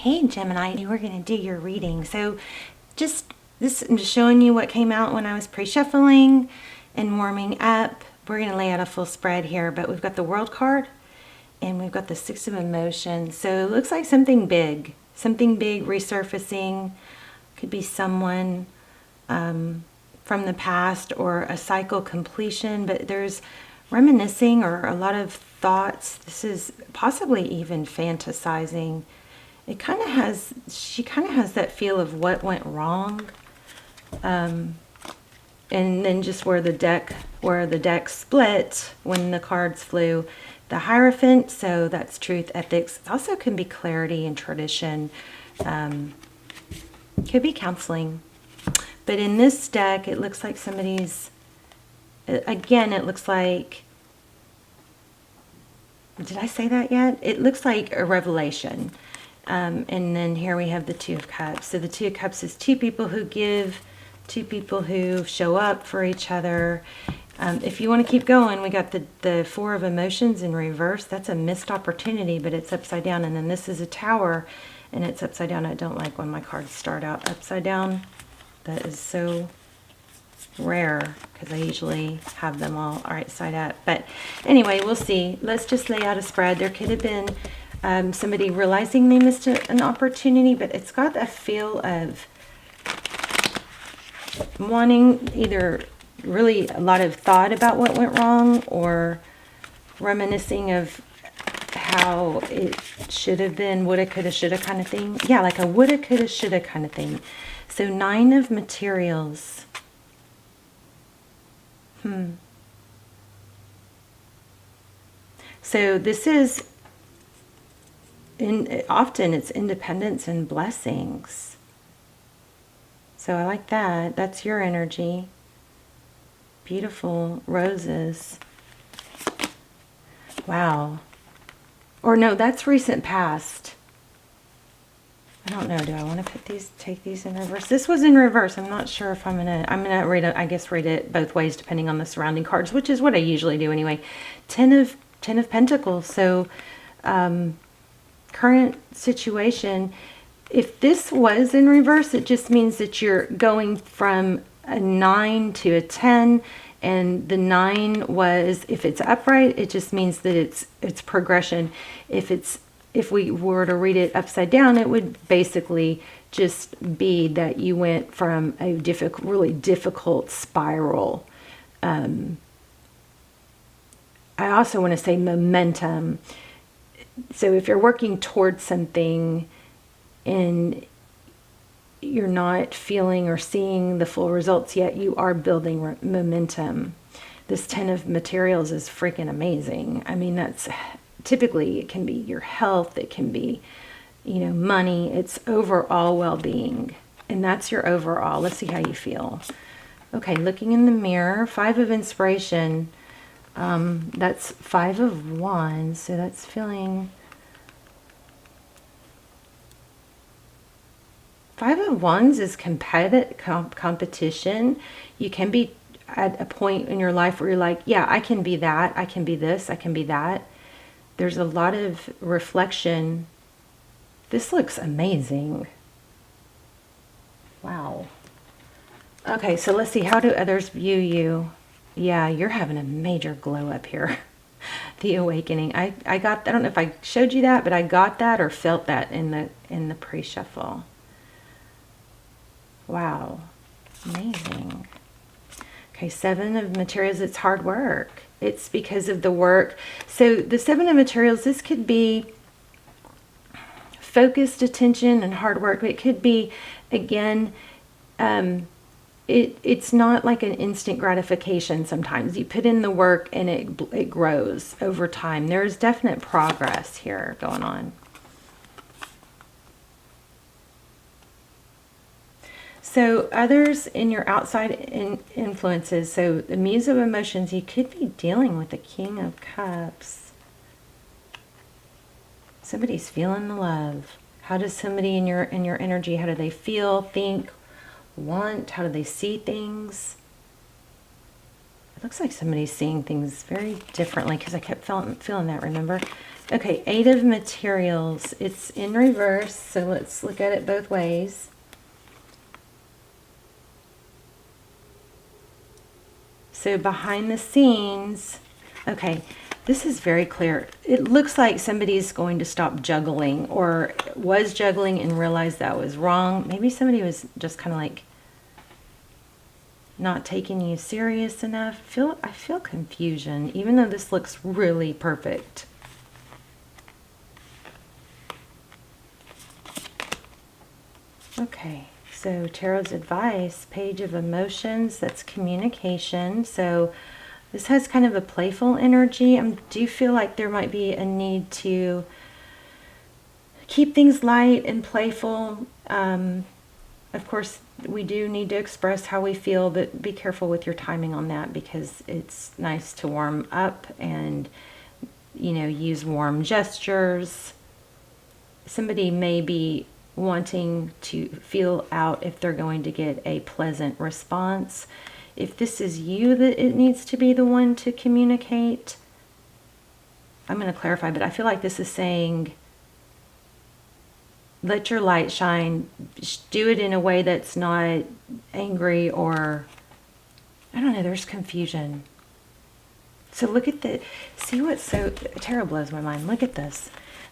Hey Gemini, we're going to do your reading. So I'm just showing you what came out when I was pre-shuffling and warming up. We're going to lay out a full spread here, but we've got the World card and we've got the Six of Emotions. So it looks like something big resurfacing. Could be someone from the past or a cycle completion, but there's reminiscing or a lot of thoughts. This is possibly even fantasizing. She kind of has that feel of what went wrong. And then just where the deck split when the cards flew, the Hierophant, so that's truth, ethics. It also can be clarity and tradition. Could be counseling. But in this deck, it looks like somebody's, again, it looks like, did I say that yet? It looks like a revelation. And then here we have the Two of Cups. So the Two of Cups is two people who give, two people who show up for each other. If you want to keep going, we got the Four of Emotions in reverse. That's a missed opportunity, but it's upside down. And then this is a Tower, and it's upside down. I don't like when my cards start out upside down. That is so rare because I usually have them all right side up. But anyway, we'll see. Let's just lay out a spread. There could have been somebody realizing they missed an opportunity, but it's got a feel of wanting either really a lot of thought about what went wrong or reminiscing of how it should have been, woulda, coulda, shoulda kind of thing. Yeah, like a woulda, coulda, shoulda kind of thing. So Nine of Materials. So this is, often it's independence and blessings. So I like that. That's your energy. Beautiful roses. Wow. Or no, that's recent past. I don't know. Do I want to take these in reverse? This was in reverse. I'm not sure if I'm gonna read it. I guess read it both ways depending on the surrounding cards, which is what I usually do anyway. Ten of Pentacles. So current situation. If this was in reverse, it just means that you're going from a 9 to a 10, and the 9 was, if it's upright, it just means that it's progression. If we were to read it upside down, it would basically just be that you went from a really difficult spiral. I also want to say momentum. So if you're working towards something and you're not feeling or seeing the full results yet, you are building momentum. This Ten of Materials is freaking amazing. I mean, that's typically, it can be your health, it can be, money, it's overall well-being. And that's your overall. Let's see how you feel. Okay, looking in the mirror, Five of Inspiration. That's Five of Wands, so that's feeling... Five of Wands is competition. You can be at a point in your life where you're like, yeah, I can be that, I can be this, I can be that. There's a lot of reflection. This looks amazing. Wow. Okay, so let's see. How do others view you? Yeah, you're having a major glow up here. The awakening. I don't know if I showed you that, but I got that or felt that in the pre-shuffle. Wow. Amazing. Okay, Seven of Materials, it's hard work. It's because of the work. So the Seven of Materials, this could be focused attention and hard work. It could be, again, it's not like an instant gratification sometimes. You put in the work and it grows over time. There's definite progress here going on. So others in your outside influences. So the Muse of Emotions, you could be dealing with the King of Cups. Somebody's feeling the love. How does somebody in your energy, how do they feel, think, want? How do they see things? It looks like somebody's seeing things very differently because I kept feeling that, remember? Okay, Eight of Materials. It's in reverse, so let's look at it both ways. So behind the scenes, okay, this is very clear. It looks like somebody's going to stop juggling, or was juggling and realized that was wrong. Maybe somebody was just kind of like not taking you serious enough. I feel confusion, even though this looks really perfect. Okay, so Tarot's advice, Page of Emotions, that's communication. So this has kind of a playful energy. I do feel like there might be a need to keep things light and playful. Of course, we do need to express how we feel, but be careful with your timing on that, because it's nice to warm up and, you know, use warm gestures. Somebody may be wanting to feel out if they're going to get a pleasant response. If this is you that it needs to be the one to communicate, I'm going to clarify, but I feel like this is saying, let your light shine. Do it in a way that's not angry, or, I don't know, there's confusion. So look at see what's so, tarot blows my mind. Look at this.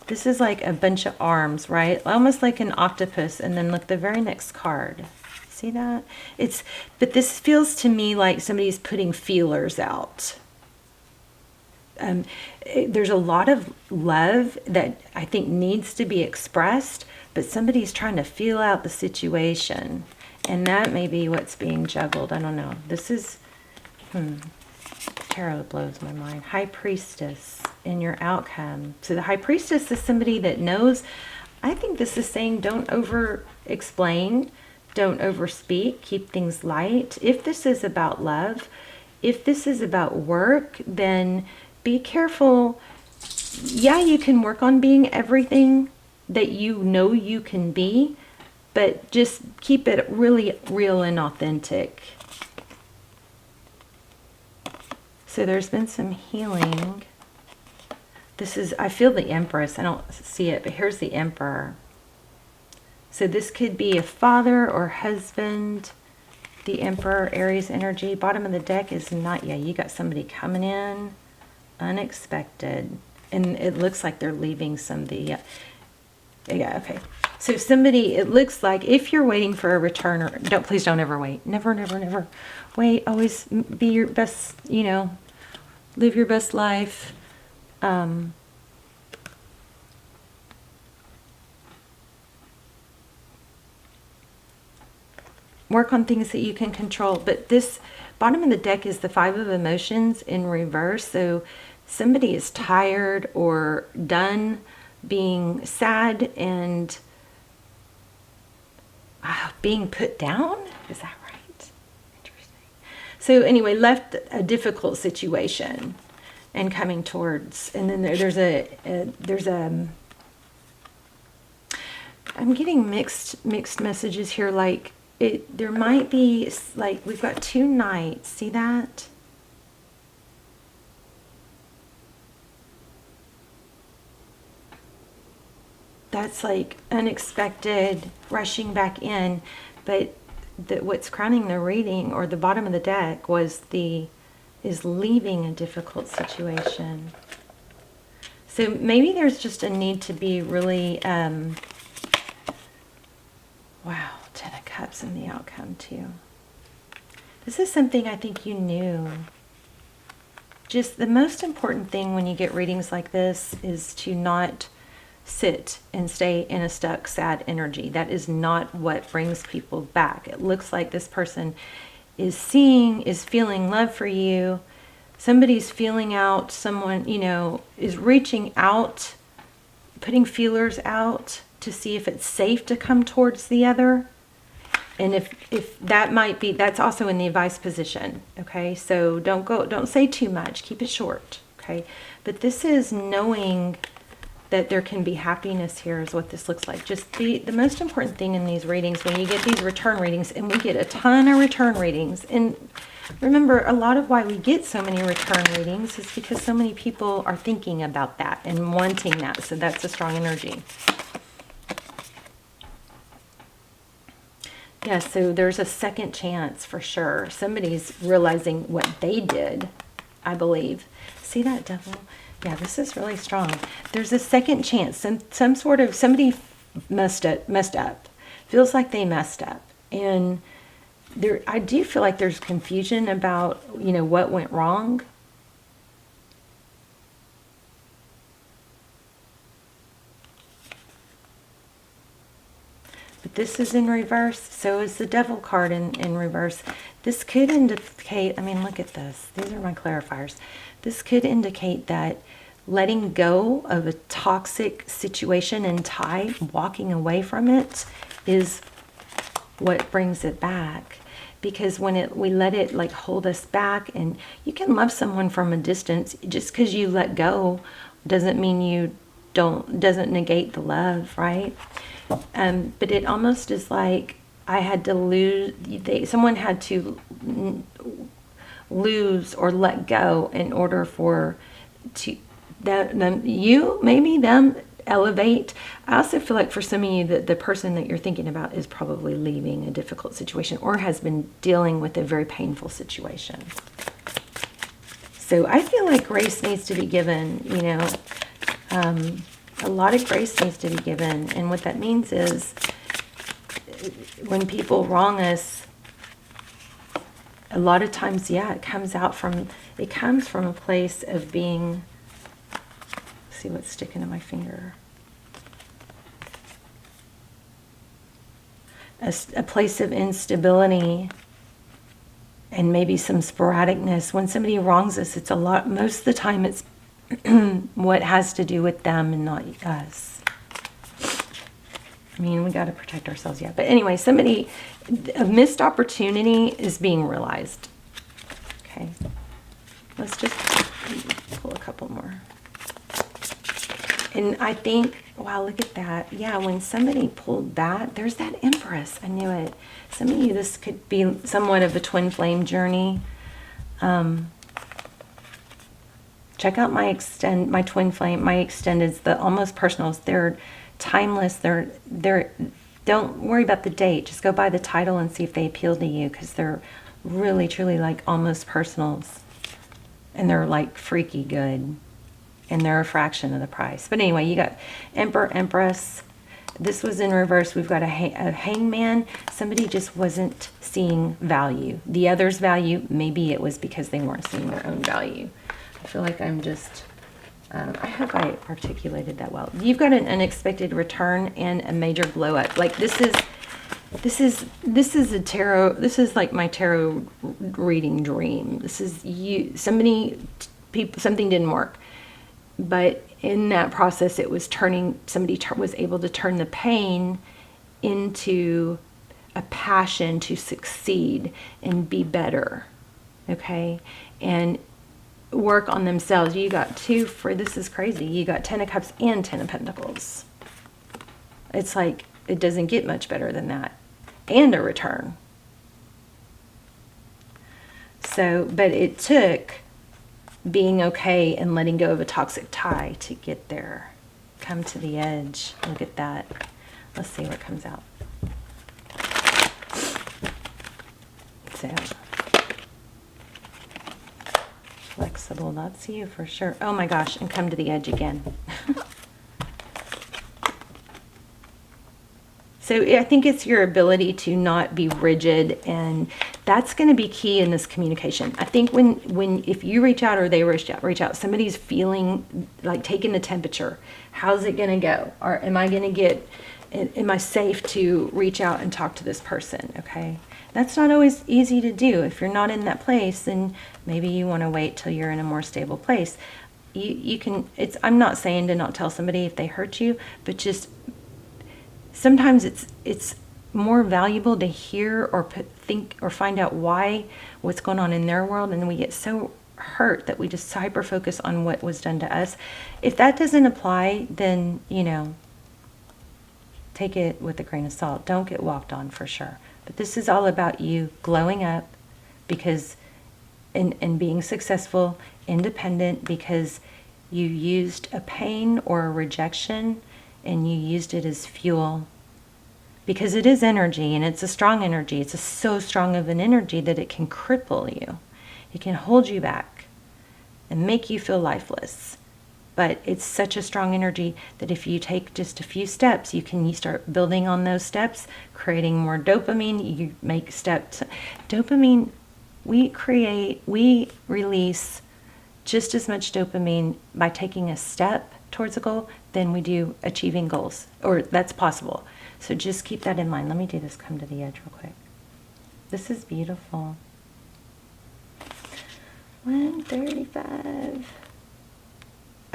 This is like a bunch of arms, right? Almost like an octopus. And then look, the very next card. See that? But this feels to me like somebody's putting feelers out. There's a lot of love that I think needs to be expressed, but somebody's trying to feel out the situation. And that may be what's being juggled. I don't know. This is, tarot blows my mind. High Priestess in your outcome. So the High Priestess is somebody that knows. I think this is saying don't over explain, don't over speak, keep things light. If this is about love, if this is about work, then be careful. Yeah, you can work on being everything that you know you can be, but just keep it really real and authentic. So there's been some healing. This is, I feel the Empress. I don't see it, but here's the Emperor. So this could be a father or husband. The Emperor, Aries energy. Bottom of the deck is not, yeah, you got somebody coming in unexpected. And it looks like they're leaving somebody. Yeah, okay. So somebody, it looks like if you're waiting for a return, or please don't ever wait. Never, never, never wait. Always be your best, you know, live your best life. Work on things that you can control. But this bottom of the deck is the Five of Emotions in reverse. So somebody is tired or done being sad and being put down. Is that right? Interesting. So anyway, left a difficult situation and coming towards, and then there's I'm getting mixed messages here. Like there might be, like, we've got two knights. See that? That's like unexpected, rushing back in. But what's crowning the reading, or the bottom of the deck, is leaving a difficult situation. So maybe there's just a need to be really, wow, Ten of Cups in the outcome too. This is something I think you knew. Just the most important thing when you get readings like this is to not sit and stay in a stuck, sad energy. That is not what brings people back. It looks like this person is feeling love for you. Somebody's feeling out, someone, you know, is reaching out, putting feelers out to see if it's safe to come towards the other. And if that might be, that's also in the advice position. Okay, so don't say too much, keep it short. Okay, but this is knowing that there can be happiness here is what this looks like. Just the most important thing in these readings, when you get these return readings, and we get a ton of return readings, and remember, a lot of why we get so many return readings is because so many people are thinking about that and wanting that. So that's a strong energy. Yeah, so there's a second chance for sure. Somebody's realizing what they did, I believe. See that, Devil? Yeah, this is really strong. There's a second chance. Some sort of, somebody messed up. Feels like they messed up. And I do feel like there's confusion about, what went wrong. But this is in reverse. So is the Devil card in reverse. This could indicate, look at this. These are my clarifiers. This could indicate that letting go of a toxic situation and tie, walking away from it, is what brings it back. Because when we let it hold us back, and you can love someone from a distance, just because you let go doesn't mean doesn't negate the love, right? But it almost is like I had to lose, someone had to lose or let go in order for them elevate. I also feel like for some of you that the person that you're thinking about is probably leaving a difficult situation or has been dealing with a very painful situation. So I feel like grace needs to be given, a lot of grace needs to be given. And what that means is when people wrong us, a lot of times, it comes from a place of being, see what's sticking to my finger. A place of instability and maybe some sporadicness. When somebody wrongs us, it's most of the time it's what has to do with them and not us. We got to protect ourselves, But anyway, a missed opportunity is being realized. Okay. Let's just pull a couple more. And I think, wow, look at that. Yeah, when somebody pulled that, there's that Empress. I knew it. Some of you, this could be somewhat of a twin flame journey. Check out my twin flame. My extendeds, the almost personals. They're timeless. They're don't worry about the date. Just go by the title and see if they appeal to you, because they're really, truly almost personals. And they're freaky good. And they're a fraction of the price. But anyway, you got Emperor, Empress. This was in reverse. We've got a hangman. Somebody just wasn't seeing value. The other's value, maybe it was because they weren't seeing their own value. I feel like I'm just, I hope I articulated that well. You've got an unexpected return and a major blow up. This is a tarot. This is my tarot reading dream. This is you. Something didn't work. But in that process, it was somebody was able to turn the pain into a passion to succeed and be better, okay? And work on themselves. You got this is crazy. You got 10 of Cups and 10 of Pentacles. It's it doesn't get much better than that. And a return. So, but it took being okay and letting go of a toxic tie to get there. Come to the edge. Look at that. Let's see what comes out. So, flexible, that's you for sure. Oh my gosh, and come to the edge again. So I think it's your ability to not be rigid, and that's going to be key in this communication. I think if you reach out or they reach out, somebody's feeling taking the temperature. How's it going to go? Or am I safe to reach out and talk to this person? Okay. That's not always easy to do. If you're not in that place, then maybe you want to wait till you're in a more stable place. You can, I'm not saying to not tell somebody if they hurt you, but just sometimes it's more valuable to hear or think or find out what's going on in their world, and we get so hurt that we just hyper focus on what was done to us. If that doesn't apply, then, you know, take it with a grain of salt. Don't get walked on for sure. But this is all about you glowing up because, and being successful, independent, because you used a pain or a rejection and you used it as fuel. Because it is energy, and it's a strong energy. It's so strong of an energy that it can cripple you. It can hold you back and make you feel lifeless. But it's such a strong energy that if you take just a few steps, you start building on those steps, creating more dopamine. You make steps. Dopamine, we release just as much dopamine by taking a step towards a goal than we do achieving goals, or that's possible. So just keep that in mind. Let me do this, come to the edge real quick. This is beautiful. 135.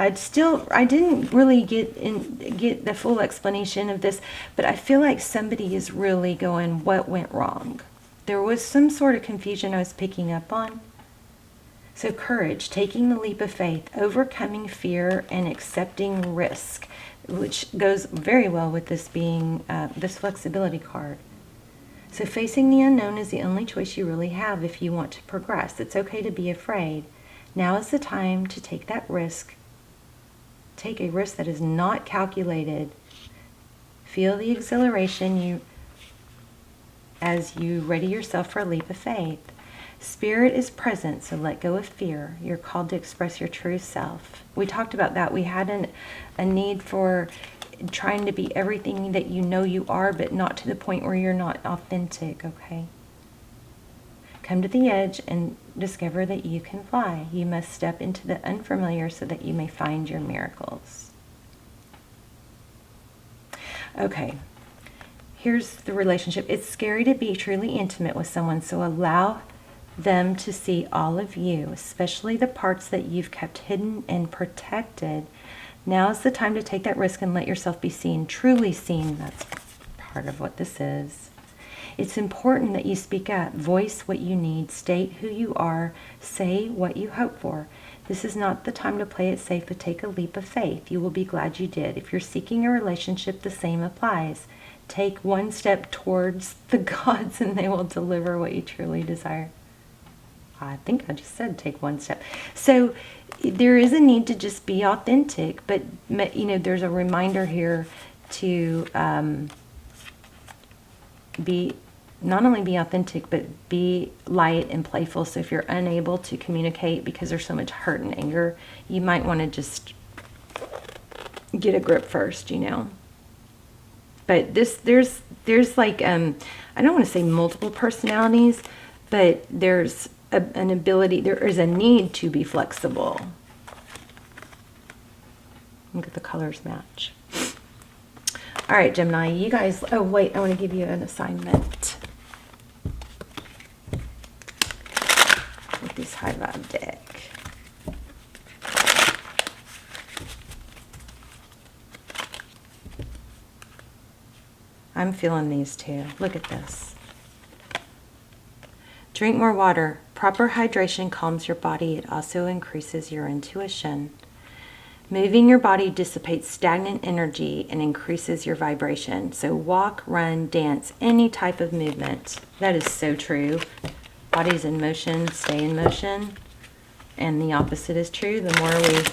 I didn't really get the full explanation of this, but I feel like somebody is really going, what went wrong? There was some sort of confusion I was picking up on. So courage, taking the leap of faith, overcoming fear, and accepting risk, which goes very well with this being this flexibility card. So facing the unknown is the only choice you really have if you want to progress. It's okay to be afraid. Now is the time to take that risk. Take a risk that is not calculated. Feel the exhilaration as you ready yourself for a leap of faith. Spirit is present, so let go of fear. You're called to express your true self. We talked about that. We had a need for trying to be everything that you know you are, but not to the point where you're not authentic, okay? Come to the edge and discover that you can fly. You must step into the unfamiliar so that you may find your miracles. Okay, here's the relationship. It's scary to be truly intimate with someone, so allow them to see all of you, especially the parts that you've kept hidden and protected. Now is the time to take that risk and let yourself be seen, truly seen. That's part of what this is. It's important that you speak up, voice what you need, state who you are, say what you hope for. This is not the time to play it safe, but take a leap of faith. You will be glad you did. If you're seeking a relationship, the same applies. Take one step towards the gods and they will deliver what you truly desire. I think I just said take one step. So there is a need to just be authentic, but you know, there's a reminder here to not only be authentic, but be light and playful. So if you're unable to communicate because there's so much hurt and anger, you might want to just get a grip first, you know. But there's like, I don't want to say multiple personalities, but there's an ability, there is a need to be flexible. Look at the colors match. All right, Gemini, you guys, oh wait, I want to give you an assignment with this high vibe deck. I'm feeling these too. Look at this. Drink more water. Proper hydration calms your body. It also increases your intuition. Moving your body dissipates stagnant energy and increases your vibration. So walk, run, dance, any type of movement. That is so true. Body's in motion, stay in motion. And the opposite is true. The more we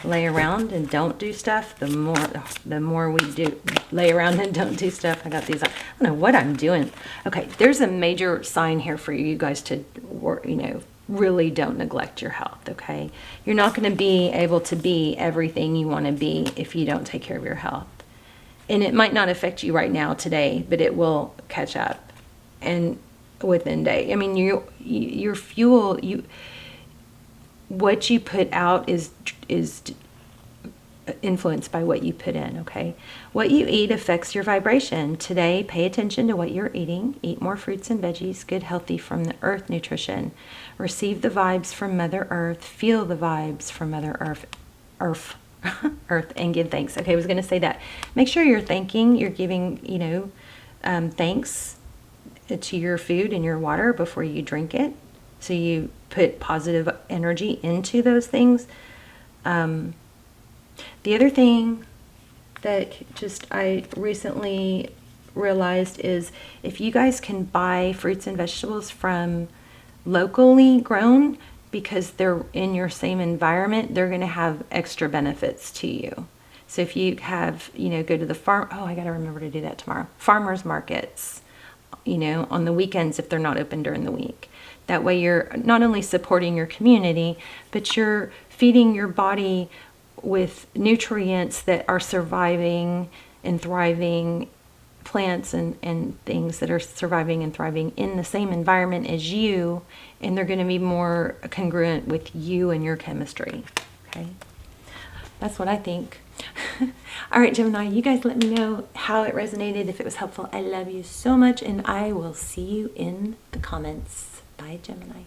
lay around and don't do stuff, the more we do lay around and don't do stuff. I got these. I don't know what I'm doing. Okay, there's a major sign here for you guys to, you know, really don't neglect your health. Okay, you're not going to be able to be everything you want to be if you don't take care of your health. And it might not affect you right now today, but it will catch up, and within day. I mean, your fuel, what you put out is influenced by what you put in, okay? What you eat affects your vibration. Today, pay attention to what you're eating. Eat more fruits and veggies, good, healthy from the earth nutrition. Receive the vibes from Mother Earth. Feel the vibes from Mother Earth, and give thanks. Okay, I was going to say that. Make sure you're thanking, you're giving, you know, thanks to your food and your water before you drink it. So you put positive energy into those things. The other thing that just I recently realized is if you guys can buy fruits and vegetables from locally grown, because they're in your same environment, they're going to have extra benefits to you. So if you have, go to the farm, I got to remember to do that tomorrow. Farmers markets, on the weekends if they're not open during the week. That way you're not only supporting your community, but you're feeding your body with nutrients that are surviving and thriving, plants and things that are surviving and thriving in the same environment as you, and they're going to be more congruent with you and your chemistry. Okay, that's what I think. All right, Gemini, you guys let me know how it resonated, if it was helpful. I love you so much, and I will see you in the comments. Bye, Gemini.